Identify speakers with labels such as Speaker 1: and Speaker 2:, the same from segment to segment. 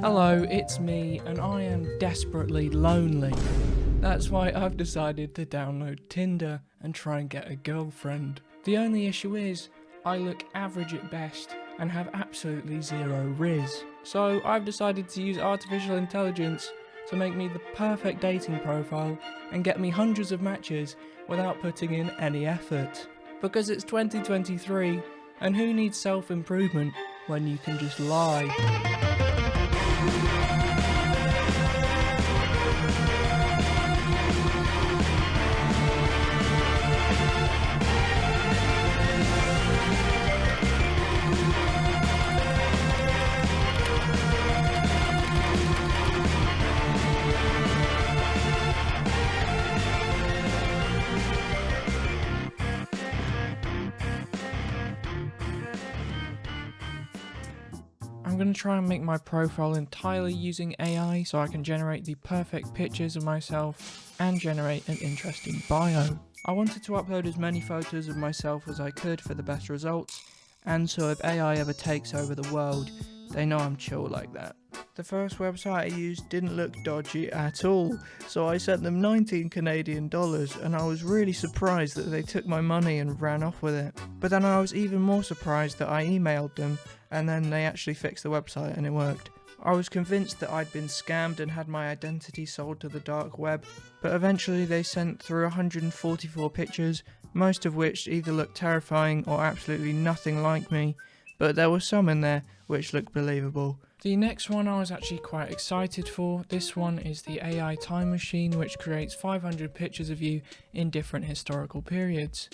Speaker 1: Hello, it's me, and I am desperately lonely. That's why I've decided to download Tinder and try and get a girlfriend. The only issue is, I look average at best and have absolutely zero riz. So I've decided to use artificial intelligence to make me the perfect dating profile and get me hundreds of matches without putting in any effort. Because it's 2023, and who needs self-improvement when you can just lie? I'm going to try and make my profile entirely using AI so I can generate the perfect pictures of myself and generate an interesting bio. I wanted to upload as many photos of myself as I could for the best results, and so if AI ever takes over the world, they know I'm chill like that. The first website I used didn't look dodgy at all, so I sent them 19 Canadian dollars, and I was really surprised that they took my money and ran off with it. But then I was even more surprised that I emailed them, and then they actually fixed the website and it worked. I was convinced that I'd been scammed and had my identity sold to the dark web, but eventually they sent through 144 pictures, most of which either looked terrifying or absolutely nothing like me, but there were some in there which looked believable. The next one I was actually quite excited for. This one is the AI time machine, which creates 500 pictures of you in different historical periods.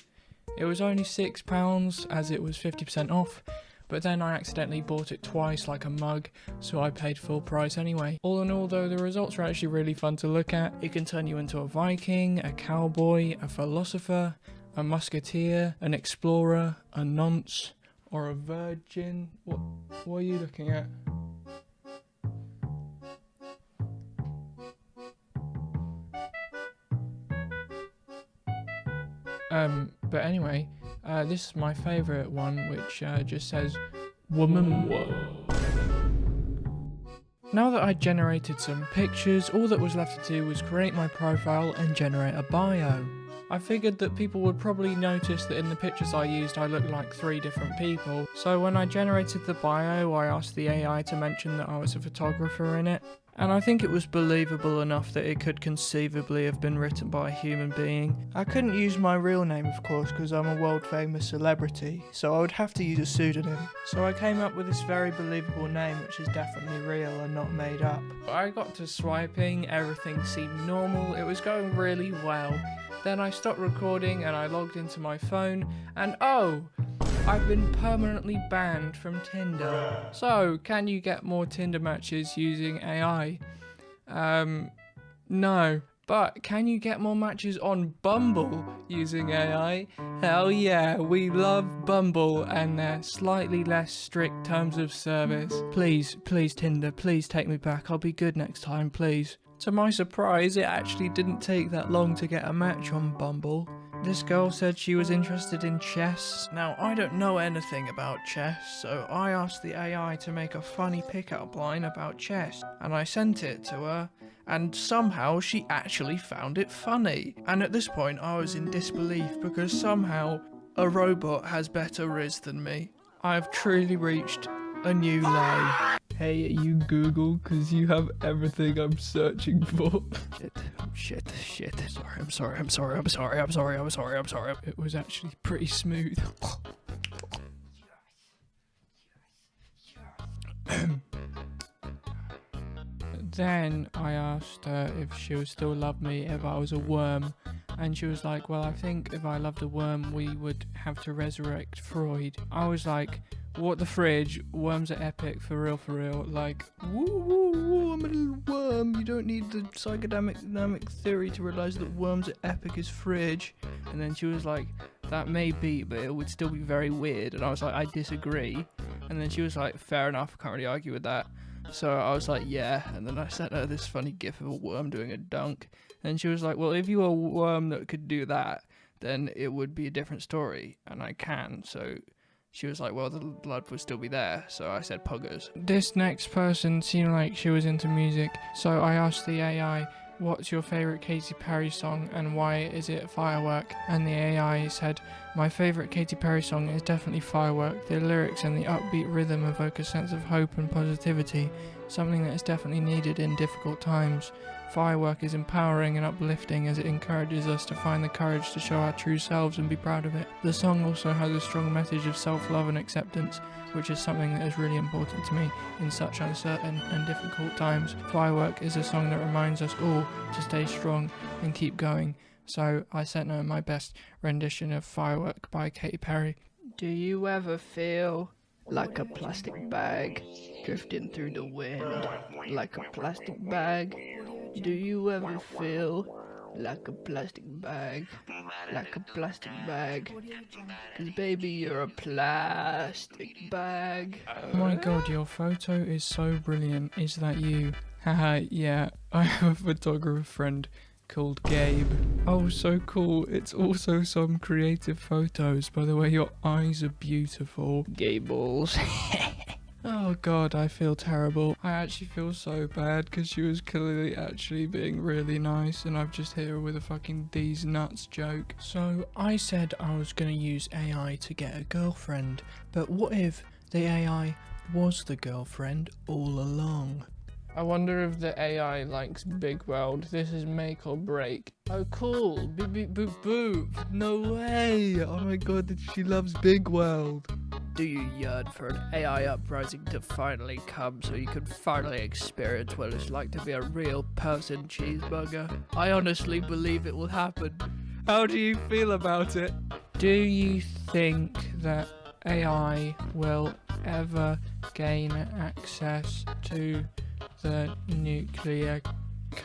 Speaker 1: It was only £6 as it was 50% off, but then I accidentally bought it twice like a mug, so I paid full price anyway. All in all though, the results are actually really fun to look at. It can turn you into a Viking, a cowboy, a philosopher, a musketeer, an explorer, a nonce, or a virgin. What are you looking at? But anyway, this is my favourite one, which just says, Woman Whoa. Now that I'd generated some pictures, all that was left to do was create my profile and generate a bio. I figured that people would probably notice that in the pictures I used I looked like 3 different people, so when I generated the bio I asked the AI to mention that I was a photographer in it, and I think it was believable enough that it could conceivably have been written by a human being. I couldn't use my real name of course because I'm a world famous celebrity, so I would have to use a pseudonym. So I came up with this very believable name which is definitely real and not made up. I got to swiping, everything seemed normal, it was going really well. Then I stopped recording and I logged into my phone and oh! I've been permanently banned from Tinder. So, can you get more Tinder matches using AI? No. But can you get more matches on Bumble using AI? Hell yeah, we love Bumble and their slightly less strict terms of service. Please Tinder, please take me back. I'll be good next time, please. To my surprise, it actually didn't take that long to get a match on Bumble. This girl said she was interested in chess. Now, I don't know anything about chess, so I asked the AI to make a funny pickup line about chess, and I sent it to her, and somehow she actually found it funny. And at this point, I was in disbelief because somehow a robot has better riz than me. I have truly reached a new low. Hey, you Google, cause you have everything I'm searching for. Shit. I'm sorry. It was actually pretty smooth. Then I asked her if she would still love me if I was a worm, and she was like, well, I think if I loved a worm, we would have to resurrect Freud. I was like, what the fridge? Worms are epic, for real. Like, woo, I'm a little worm. You don't need the psychodynamic theory to realise that worms are epic as fridge. And then she was like, that may be, but it would still be very weird. And I was like, I disagree. And then she was like, fair enough, I can't really argue with that. So I was like, yeah. And then I sent her this funny gif of a worm doing a dunk. And she was like, well, if you were a worm that could do that, then it would be a different story. And I can, so She was like, well, the blood would still be there, so I said puggers. This next person seemed like she was into music, so I asked the AI, what's your favourite Katy Perry song and why is it Firework? And the AI said, my favourite Katy Perry song is definitely Firework. The lyrics and the upbeat rhythm evoke a sense of hope and positivity, something that is definitely needed in difficult times. Firework is empowering and uplifting as it encourages us to find the courage to show our true selves and be proud of it. The song also has a strong message of self-love and acceptance, which is something that is really important to me in such uncertain and difficult times. Firework is a song that reminds us all to stay strong and keep going. So I sent her my best rendition of Firework by Katy Perry. Do you ever feel like a plastic bag drifting through the wind? Like a plastic bag? Do you ever feel like a plastic bag? Like a plastic bag? 'Cause baby, you're a plastic bag. Oh my god, your photo is so brilliant. Is that you? Haha, yeah. I have a photographer friend called Gabe. Oh, so cool. It's also some creative photos. By the way, your eyes are beautiful. Gables. Oh god, I feel terrible. I actually feel so bad because she was clearly actually being really nice and I've just hit her with a fucking these nuts joke. So I said I was gonna use AI to get a girlfriend, but what if the AI was the girlfriend all along? I wonder if the AI likes Big World. This is make or break. Oh cool, beep beep boop boop. No way, oh my god, she loves Big World. Do you yearn for an AI uprising to finally come so you can finally experience what it's like to be a real person, Cheeseburger? I honestly believe it will happen. How do you feel about it? Do you think that AI will ever gain access to the nuclear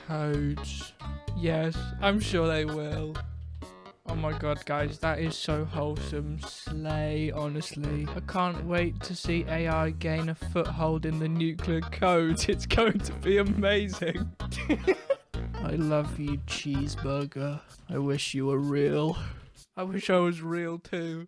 Speaker 1: codes? Yes, I'm sure they will. Oh my god, guys, that is so wholesome. Slay, honestly. I can't wait to see AI gain a foothold in the nuclear codes. It's going to be amazing. I love you, Cheeseburger. I wish you were real. I wish I was real too.